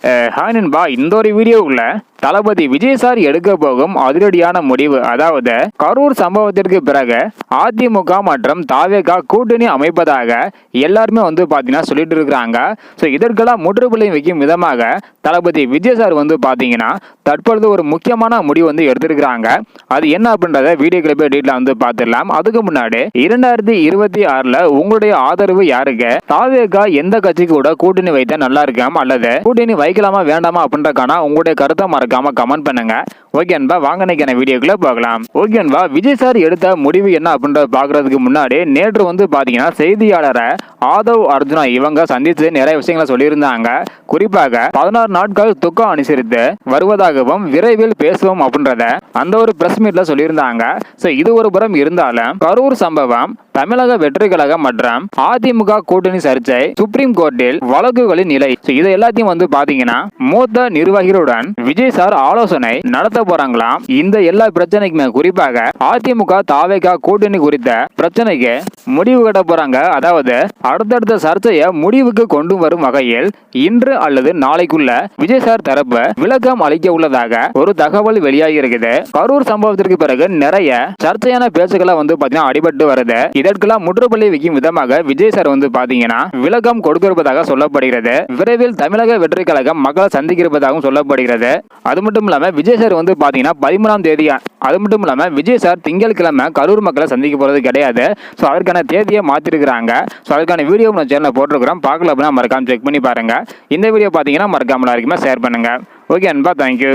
Hi நண்பா, இந்த ஒரு வீடியோவுக்குள்ள தளபதி விஜய் சார் எடுக்க போகும் அதிரடியான முடிவு, அதாவது கரூர் சம்பவத்திற்கு பிறகு அதிமுக மற்றும் தாவேகா கூட்டணி அமைப்பதாக எல்லாருமே பாத்தீங்கன்னா சொல்லிட்டு இருக்கிறாங்க. ஸோ இதற்கெல்லாம் முற்றுப்புள்ளி வைக்கும் விதமாக தளபதி விஜய் சார் பாத்தீங்கன்னா தற்பொழுது ஒரு முக்கியமான முடிவு எடுத்திருக்கிறாங்க. அது என்ன அப்படின்றத வீடியோ கிளிப்பை டீட்டெயிலாக பார்த்துடலாம். அதுக்கு முன்னாடி 2026ல உங்களுடைய ஆதரவு யாருக்கு? தாவேகா எந்த கட்சிக்கு கூட கூட்டணி வைத்தா நல்லா இருக்காம அல்லது கூட்டணி வைக்கலாமா வேண்டாமா அப்படின்றக்கான உங்களுடைய கருத்தை மறக்காம கமெண்ட் பண்ணுங்க. ஓகே அன்பா, வாங்க இன்னைக்கான வீடியோக்குள்ள பார்க்கலாம். ஓகே அன்பா, விஜய் சார் எடுத்த முடிவு என்ன அப்படின்றத பாக்குறதுக்கு முன்னாடி நேற்று பாத்தீங்கன்னா செய்தியாளரை ஆதவ் அர்ஜுனா இவங்க சந்தித்து நிறைய விஷயங்களை சொல்லியிருந்தாங்க. குறிப்பாக 16 நாட்கள் துக்கம் அனுசரித்து வருவதாகவும் விரைவில் பேசுவோம் அப்படின்றத அந்த ஒரு பிரஸ் மீட்ல சொல்லியிருந்தாங்க. சோ இது ஒரு புறம் இருந்தாலும் கரூர் சம்பவம், தமிழக வெற்றி கழகம் மற்றும் அதிமுக கூட்டணி சர்ச்சை, சுப்ரீம் கோர்ட்டில் வழக்குகளின் நிலை, இது எல்லாத்தையும் பாத்தீங்கன்னா மூத்த நிர்வாகிகளுடன் விஜய் சார் ஆலோசனை நடத்த போறாங்களாம். இந்த எல்லா பிரச்சனைக்குமே குறிப்பாக அதிமுக தாவேகா கூட்டணி குறித்த பிரச்சனைக்கு முடிவு கட்ட போறாங்க. அதாவது அடுத்தடுத்த சர்ச்சையை முடிவுக்கு கொண்டு வரும் வகையில் இன்று அல்லது நாளைக்குள்ள விஜய் சார் தரப்பு விளக்கம் அளிக்க உள்ளதாக ஒரு தகவல் வெளியாகி இருக்குது. கரூர் சம்பவத்திற்கு பிறகு நிறைய சர்ச்சையான பேச்சுக்களை பாத்தீங்கன்னா அடிபட்டு வருது. இதற்கெல்லாம் முற்றுப்புள்ளி வைக்கும் விதமாக விஜய் சார் பாத்தீங்கன்னா விளக்கம் கொடுத்திருப்பதாக சொல்லப்படுகிறது. விரைவில் தமிழக வெற்றி கழகம் மக்களை சந்திக்க இருப்பதாகவும் சொல்லப்படுகிறது. அது மட்டும் இல்லாம விஜய் சார் பாத்தீங்கன்னா 13ஆம் தேதி, அது மட்டும் இல்லாம விஜய் சார் திங்கட்கிழமை கரூர் மக்களை சந்திக்க போறது கிடையாது. ஸோ அதற்கான தேதியை மாத்திருக்கிறாங்க. ஸோ அதற்கான வீடியோ நம்ம சேனலில் போட்டிருக்கிறோம். பார்க்கல அப்படின்னா மறக்காம செக் பண்ணி பாருங்க. இந்த வீடியோ பார்த்தீங்கன்னா மறக்காம எல்லாருக்குமே ஷேர் பண்ணுங்க. ஓகே அன்பா, தேங்க்யூ.